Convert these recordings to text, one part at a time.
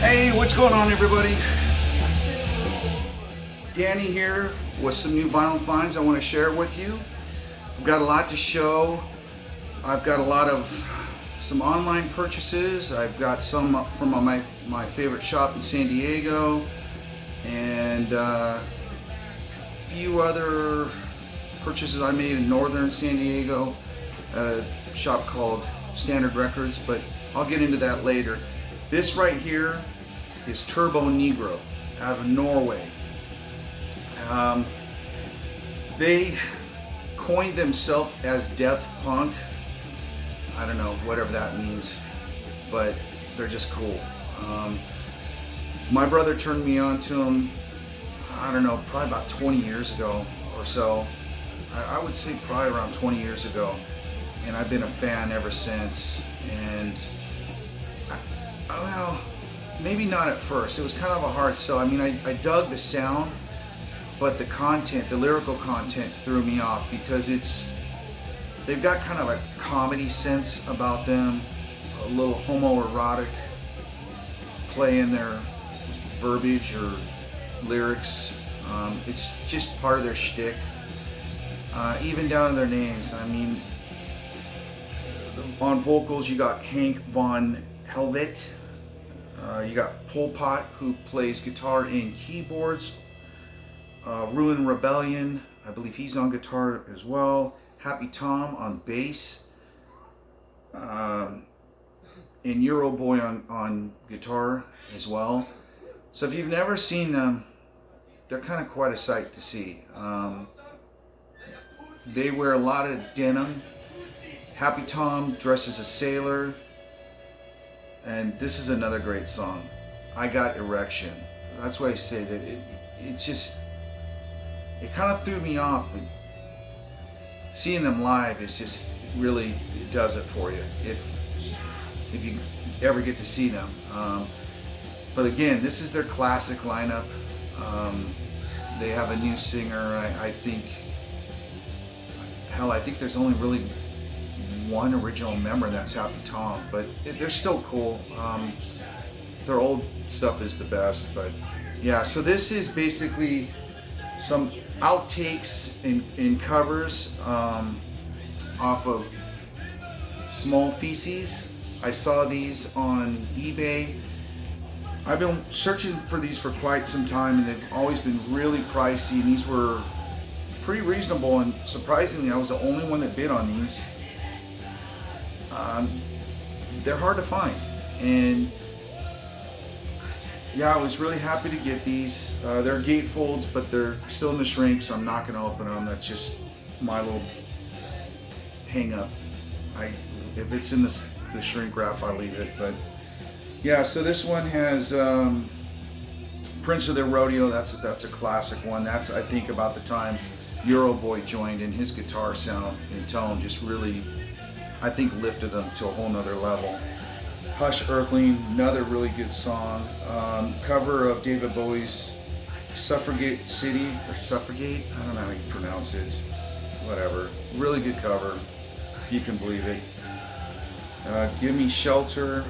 Hey, what's going on, everybody? Danny here with some new vinyl finds I want to share with you. I've got a lot to show. I've got a lot of some online purchases. I've got some from my favorite shop in San Diego, and a few other purchases I made in northern San Diego at a shop called Standard Records, but I'll get into that later. This right here is Turbo Negro out of Norway. They coined themselves as death punk. I don't know, whatever that means, but they're just cool. My brother turned me on to them, I don't know, probably about 20 years ago or so. I would say probably around 20 years ago, and I've been a fan ever since. And well, maybe not at first. It was kind of a hard sell. I mean, I dug the sound, but the content, the lyrical content, threw me off because they've got kind of a comedy sense about them, a little homoerotic play in their verbiage or lyrics. It's just part of their shtick, even down to their names. I mean, on vocals you got Hank von Helvet. You got Pol Pot, who plays guitar and keyboards. Ruin Rebellion, I believe he's on guitar as well. Happy Tom on bass. And Euro Boy on guitar as well. So if you've never seen them, they're kind of quite a sight to see. They wear a lot of denim. Happy Tom dresses a sailor. And this is another great song, I Got Erection. That's why I say that it kind of threw me off, but seeing them live is just really, it does it for you if you ever get to see them. But again, this is their classic lineup. They have a new singer. I think there's only really one original member, and that's Happy Tom, but they're still cool. Their old stuff is the best, but yeah, so this is basically some outtakes and covers off of Small Feces. I saw these on eBay. I've been searching for these for quite some time, and they've always been really pricey, and these were pretty reasonable, and surprisingly I was the only one that bid on these. They're hard to find, and yeah, I was really happy to get these. They're gatefolds, but they're still in the shrink, so I'm not going to open them. That's just my little hang up. If it's in the shrink wrap, I leave it. But yeah, so this one has Prince of the Rodeo. That's a classic one. That's, I think, about the time Euro Boy joined, and his guitar sound and tone just really, I think, lifted them to a whole nother level. Hush Earthling, another really good song. Cover of David Bowie's Suffragette City, or Suffragette, I don't know how you pronounce it. Whatever. Really good cover, if you can believe it. Give Me Shelter.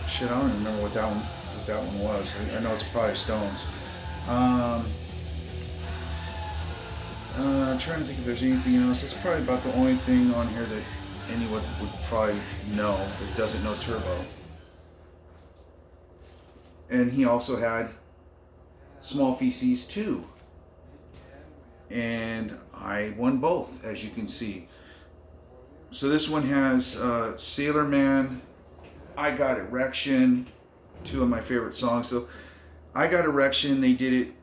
Shit, I don't even remember what that one was. I know it's probably Stones. I'm trying to think if there's anything else. That's probably about the only thing on here that anyone would probably know that doesn't know Turbo. And he also had Small Feces too, and I won both, as you can see. So this one has Sailor Man, I Got Erection, two of my favorite songs. So I Got Erection, they did it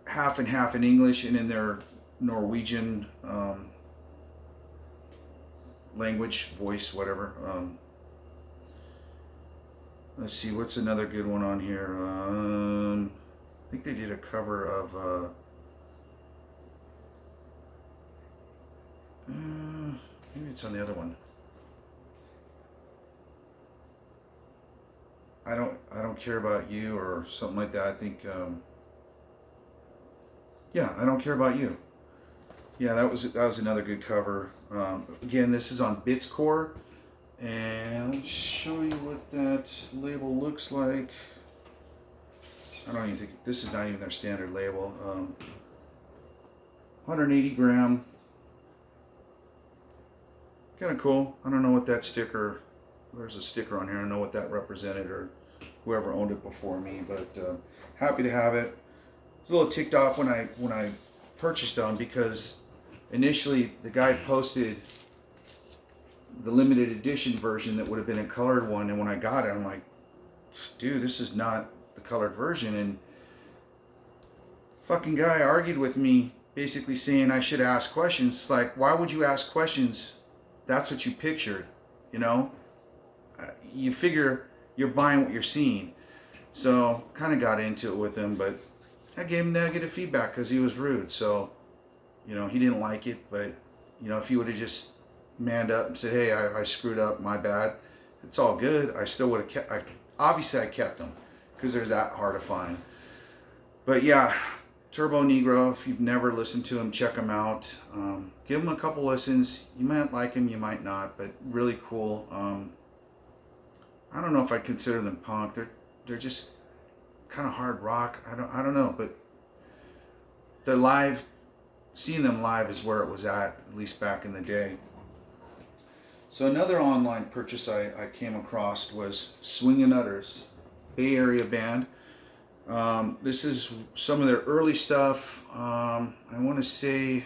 half and half in English and in their Norwegian language, voice, whatever. Let's see, what's another good one on here? I think they did a cover of maybe it's on the other one. I don't care about you, or something like that. I think yeah, I Don't Care About You. Yeah, that was another good cover. Again, this is on Bitscore, and I'll show you what that label looks like. I don't even think, this is not even their standard label. 180 gram. Kind of cool. I don't know what that sticker, there's a sticker on here. I don't know what that represented or whoever owned it before me, but happy to have it. I was a little ticked off when I purchased them because initially the guy posted the limited edition version that would have been a colored one, and when I got it, I'm like, dude, this is not the colored version. And fucking guy argued with me, basically saying I should ask questions. It's like, why would you ask questions? That's what you pictured, you know? You figure you're buying what you're seeing. So kind of got into it with him, but I gave him negative feedback because he was rude. So, you know, he didn't like it, but, you know, if he would have just manned up and said, hey, I screwed up, my bad, it's all good. I still would have kept, obviously I kept them because they're that hard to find. But yeah, Turbo Negro, if you've never listened to him, check him out. Give him a couple listens. You might like him, you might not, but really cool. I don't know if I'd consider them punk. They're just kind of hard rock. I don't know, but they're live. Seeing them live is where it was at least back in the day. So another online purchase I came across was Swingin' Bay Area band. This is some of their early stuff. I want to say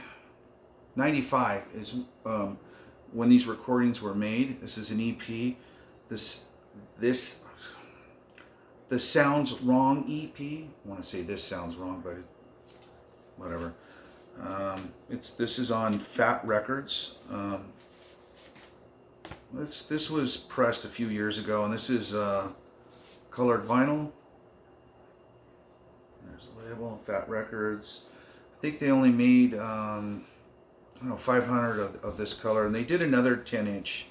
95 is when these recordings were made. This is an EP. This the Sounds Wrong EP. I want to say This Sounds Wrong, but whatever. This is on Fat Records. This was pressed a few years ago, and this is colored vinyl. There's the label, Fat Records. I think they only made 500 of this color, and they did another 10-inch.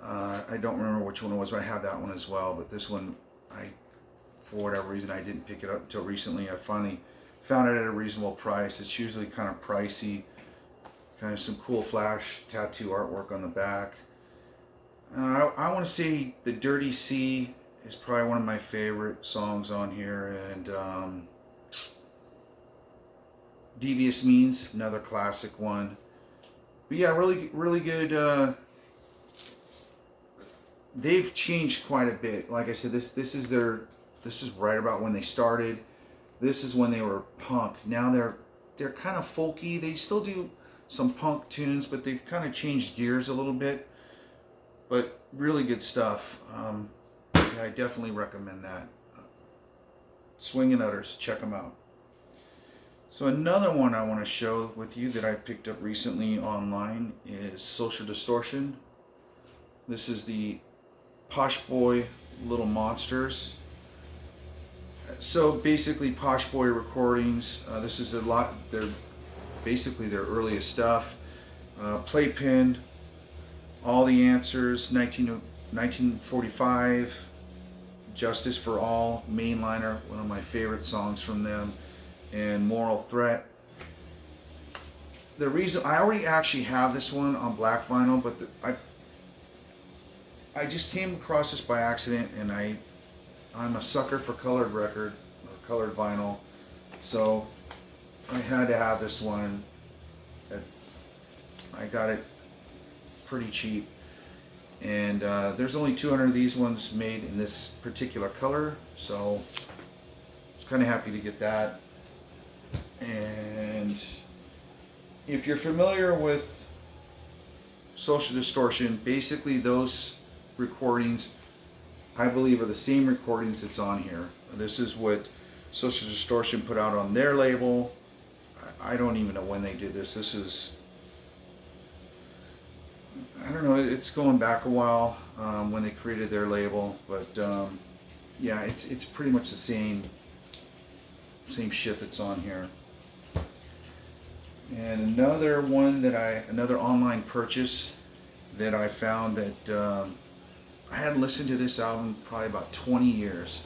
I don't remember which one it was, but I have that one as well. But this one, for whatever reason, I didn't pick it up until recently. I finally found it at a reasonable price. It's usually kind of pricey. Kind of some cool flash tattoo artwork on the back. I want to say The Dirty Sea is probably one of my favorite songs on here, and Devious Means, another classic one. But yeah, really good. They've changed quite a bit. Like I said, this is right about when they started. This is when they were punk. Now they're kind of folky. They still do some punk tunes, but they've kind of changed gears a little bit. But really good stuff. Yeah, I definitely recommend that. Swingin' Utters, check them out. So another one I want to show with you that I picked up recently online is Social Distortion. This is the Posh Boy Little Monsters. So basically Posh Boy recordings. This is a lot. They're basically their earliest stuff. Playpen, All the Answers, 1945, Justice for All, Mainliner, one of my favorite songs from them, and Moral Threat. The reason I already actually have this one on black vinyl, but I just came across this by accident, and I'm a sucker for colored record or colored vinyl, so I had to have this one. I got it pretty cheap, and there's only 200 of these ones made in this particular color, so I was kind of happy to get that. And if you're familiar with Social Distortion, basically those recordings, I believe, are the same recordings that's on here. This is what Social Distortion put out on their label. I don't even know when they did this. This is, I don't know, it's going back a while when they created their label, but yeah, it's pretty much the same shit that's on here. And another online purchase that I found that I hadn't listened to this album probably about 20 years.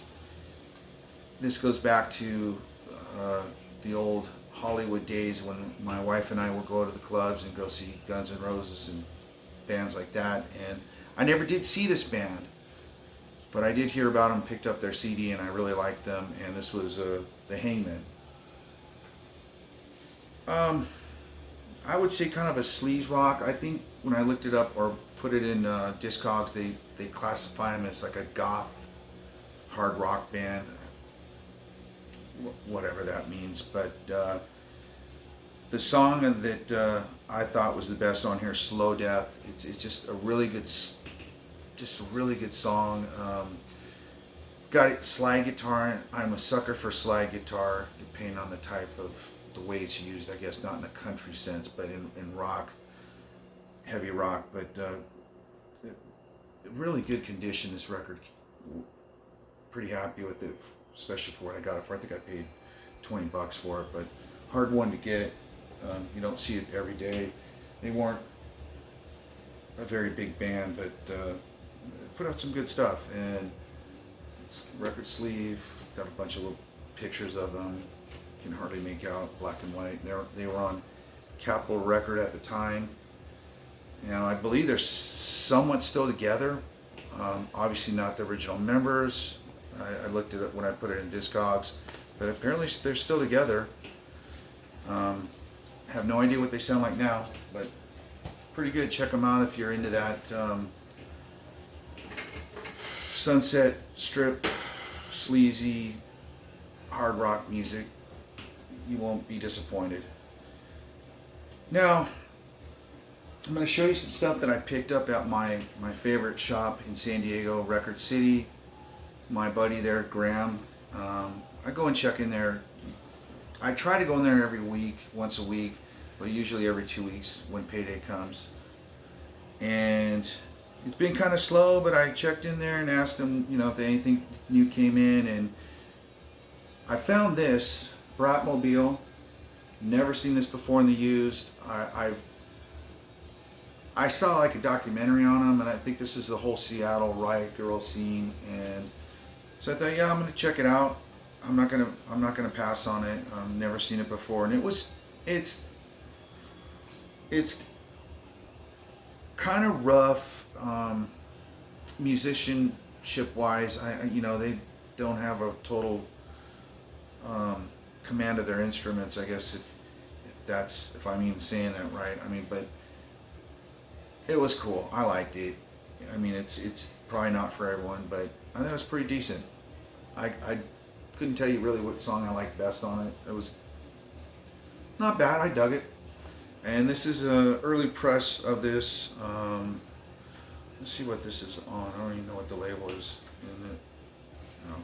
This goes back to the old Hollywood days when my wife and I would go to the clubs and go see Guns N' Roses and bands like that. And I never did see this band, but I did hear about them, picked up their CD, and I really liked them. And this was the Hangman. I would say kind of a sleaze rock. I think when I looked it up or put it in Discogs, they classify them as like a goth hard rock band, whatever that means. But the song that I thought was the best on here, "Slow Death," it's just a really good, song. Got slide guitar. I'm a sucker for slide guitar, depending on the type of the way it's used. I guess not in a country sense, but in rock, heavy rock. But really good condition. This record, pretty happy with it, especially for what I got it for. I think I paid $20 for it, but hard one to get. You don't see it every day. They weren't a very big band, but put out some good stuff. And it's record sleeve. It's got a bunch of little pictures of them. You can hardly make out, black and white. They were on Capitol Record at the time. Now I believe they're somewhat still together. Obviously not the original members. I looked at it when I put it in Discogs, but apparently they're still together. Have no idea what they sound like now, but pretty good. Check them out if you're into that Sunset Strip, sleazy, hard rock music. You won't be disappointed. Now, I'm going to show you some stuff that I picked up at my favorite shop in San Diego, Record City. My buddy there, Graham. I go and check in there. I try to go in there every week, once a week, but usually every 2 weeks when payday comes. And it's been kind of slow, but I checked in there and asked them, if anything new came in, and I found this Bratmobile. Never seen this before in the used. I saw like a documentary on them, and I think this is the whole Seattle riot girl scene, and so I thought, yeah, I'm gonna check it out. I'm not gonna pass on it. I've never seen it before, and it's kind of rough, musicianship wise. They don't have a total command of their instruments, I guess, if I'm even saying that right. But it was cool. I liked it. It's probably not for everyone, but I think it was pretty decent. I couldn't tell you really what song I liked best on it. It was not bad. I dug it. And this is an early press of this. Let's see what this is on. I don't even know what the label is in it. Oh,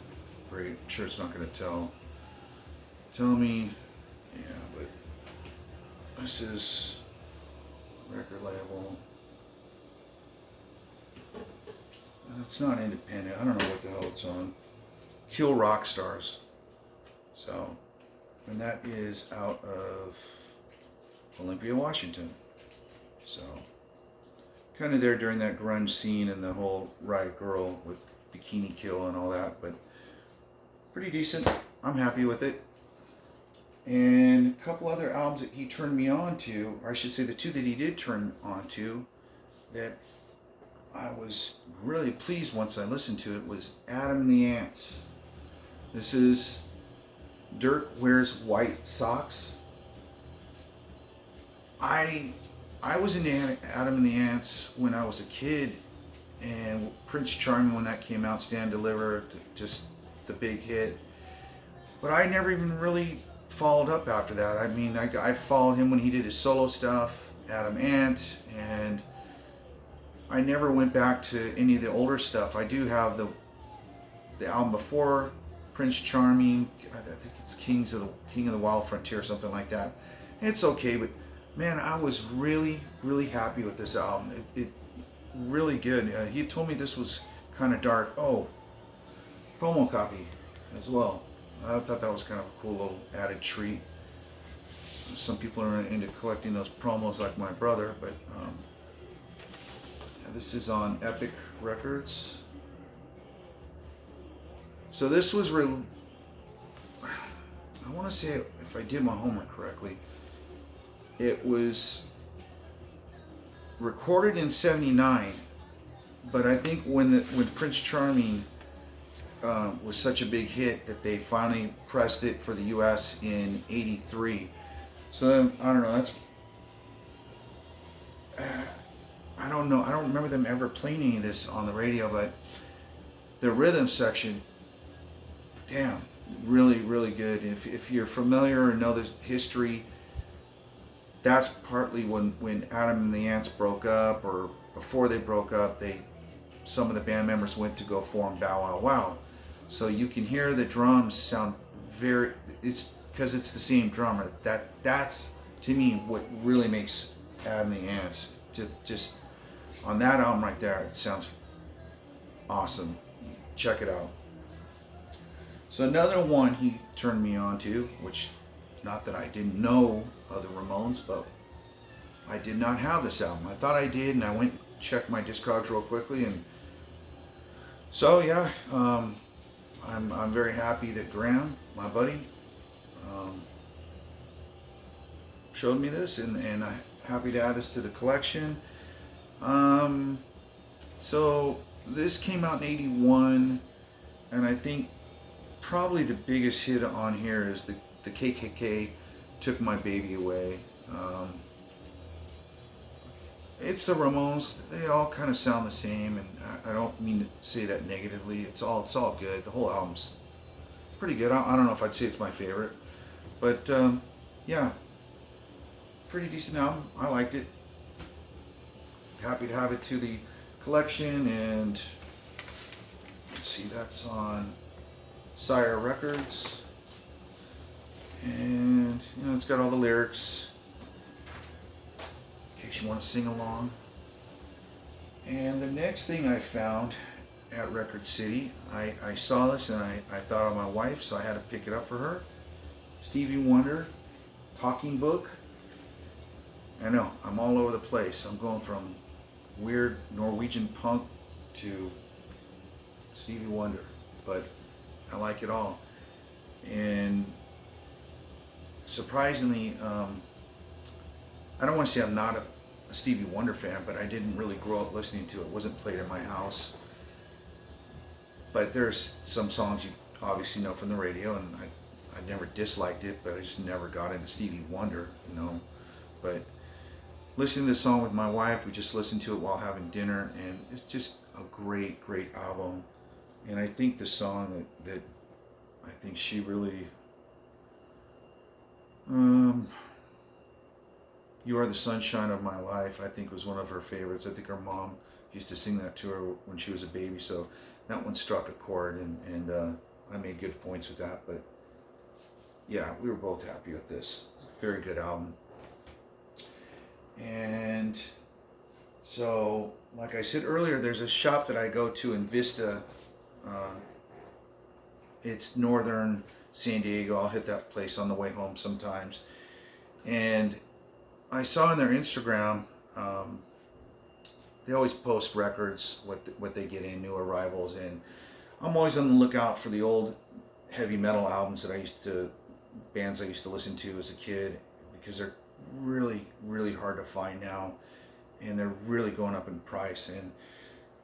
great. I'm sure it's not going to tell me. Yeah, but this is record label. It's not independent. I don't know what the hell it's on. Kill Rock Stars. So, and that is out of Olympia, Washington. So, kind of there during that grunge scene and the whole riot girl with Bikini Kill and all that, but pretty decent. I'm happy with it. And a couple other albums that he turned me on to, or I should say the two that he did turn on to, that I was really pleased once I listened to it, was Adam and the Ants. This is Dirk Wears White Socks. I was into Adam and the Ants when I was a kid, and Prince Charming, when that came out, Stand Deliver, just the big hit. But I never even really followed up after that. I followed him when he did his solo stuff, Adam Ant, and I never went back to any of the older stuff. I do have the album before Prince Charming. I think it's King of the Wild Frontier, something like that. It's okay, but man, I was really, really happy with this album. It really good. He told me this was kind of dark. Oh, promo copy as well. I thought that was kind of a cool little added treat. Some people are into collecting those promos like my brother, but this is on Epic Records. So this was I want to say, if I did my homework correctly, it was recorded in '79, but I think when Prince Charming was such a big hit that they finally pressed it for the U.S. in '83. So I don't know. That's I don't know. I don't remember them ever playing any of this on the radio, but the rhythm section, damn, really, really good. If you're familiar and know the history, that's partly when Adam and the Ants broke up, or before they broke up, some of the band members went to go form Bow Wow Wow. So you can hear the drums sound very. It's because it's the same drummer. That's to me what really makes Adam and the Ants just on that album right there. It sounds awesome. Check it out. So another one he turned me on to, which not that I didn't know of the Ramones, but I did not have this album. I thought I did, and I went and checked my Discogs real quickly, and so yeah, I'm very happy that Graham, my buddy, um, showed me this, and I'm happy to add this to the collection. Um, so this came out in '81, and I think probably the biggest hit on here is the KKK Took My Baby Away. It's the Ramones. They all kind of sound the same, and I don't mean to say that negatively. It's all good. The whole album's pretty good. I don't know if I'd say it's my favorite, but yeah, pretty decent album. I liked it. Happy to have it to the collection, and let's see, that's on Sire Records, and it's got all the lyrics in case you want to sing along. And the next thing I found at Record City, I saw this and I thought of my wife, so I had to pick it up for her. Stevie Wonder, Talking Book. I know, I'm all over the place. I'm going from weird Norwegian punk to Stevie Wonder, but I like it all. And surprisingly, I don't want to say I'm not a Stevie Wonder fan, but I didn't really grow up listening to it. It wasn't played in my house. But there's some songs you obviously know from the radio, and I never disliked it, but I just never got into Stevie Wonder, But listening to this song with my wife, we just listened to it while having dinner, and it's just a great, great album. And I think the song that I think she really, You Are the Sunshine of My Life, I think was one of her favorites. I think her mom used to sing that to her when she was a baby, so that one struck a chord, and I made good points with that. But yeah, we were both happy with this. It's a very good album. And so, like I said earlier, there's a shop that I go to in Vista. It's northern San Diego. I'll hit that place on the way home sometimes. And I saw on their Instagram, they always post records, what they get in, new arrivals, and I'm always on the lookout for the old heavy metal albums that bands I used to listen to as a kid, because they're really, really hard to find now, and they're really going up in price. And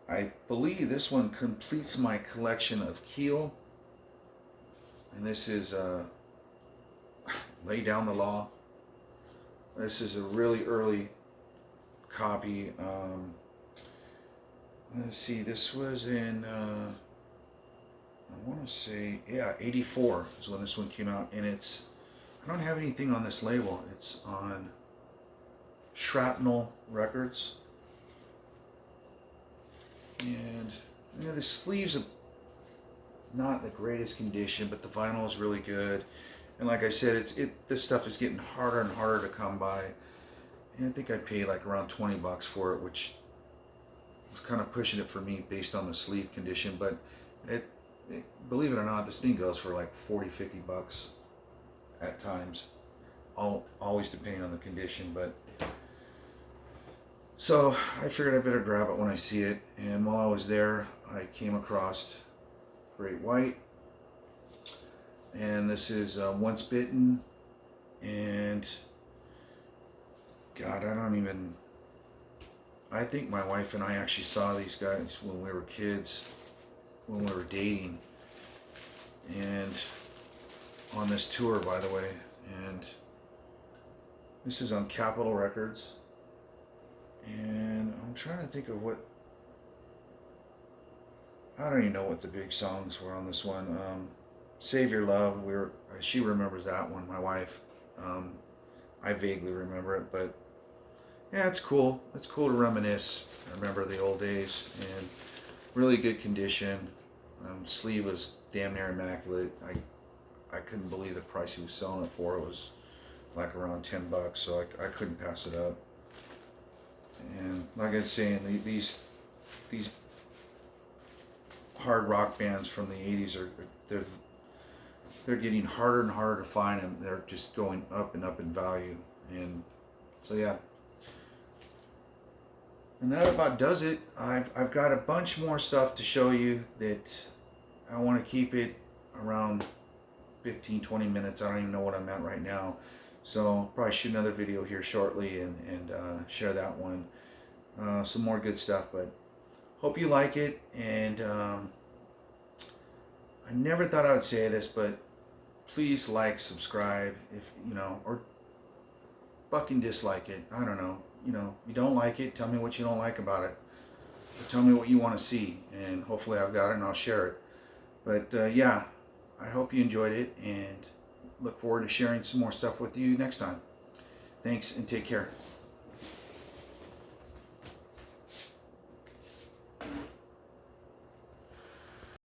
I believe this one completes my collection of Keel, and this is Lay Down the Law. This is a really early copy. Let's see, this was in, I want to say, yeah, 84 is when this one came out, and I don't have anything on this label. It's on Shrapnel Records. And the sleeves are not in the greatest condition, but the vinyl is really good. And like I said, this stuff is getting harder and harder to come by. And I think I paid like around $20 for it, which was kind of pushing it for me based on the sleeve condition. But believe it or not, this thing goes for like $40-50 at times. Always depending on the condition. But so I figured I better grab it when I see it. And while I was there, I came across Great White. And this is Once Bitten, and God, I think my wife and I actually saw these guys when we were kids, when we were dating, and on this tour, by the way. And this is on Capitol Records. And I'm trying to think of what, I don't even know what the big songs were on this one. Save Your Love, she remembers that one, my wife. I vaguely remember it, but yeah, it's cool. It's cool to reminisce. I remember the old days, and really good condition. Sleeve was damn near immaculate. I couldn't believe the price he was selling it for. It was like around $10, so I couldn't pass it up. And like I was saying, these hard rock bands from the 80s they're getting harder and harder to find, and they're just going up and up in value. And so yeah. And that about does it. I've got a bunch more stuff to show you that I want to keep it around 15-20 minutes. I don't even know what I'm at right now. So I'll probably shoot another video here shortly and share that one. Some more good stuff, but hope you like it. And I never thought I would say this, but please like, subscribe, if you know, or fucking dislike it. I don't know. You know, you don't like it, tell me what you don't like about it. Or tell me what you want to see, and hopefully I've got it and I'll share it. But yeah, I hope you enjoyed it, and look forward to sharing some more stuff with you next time. Thanks, and take care.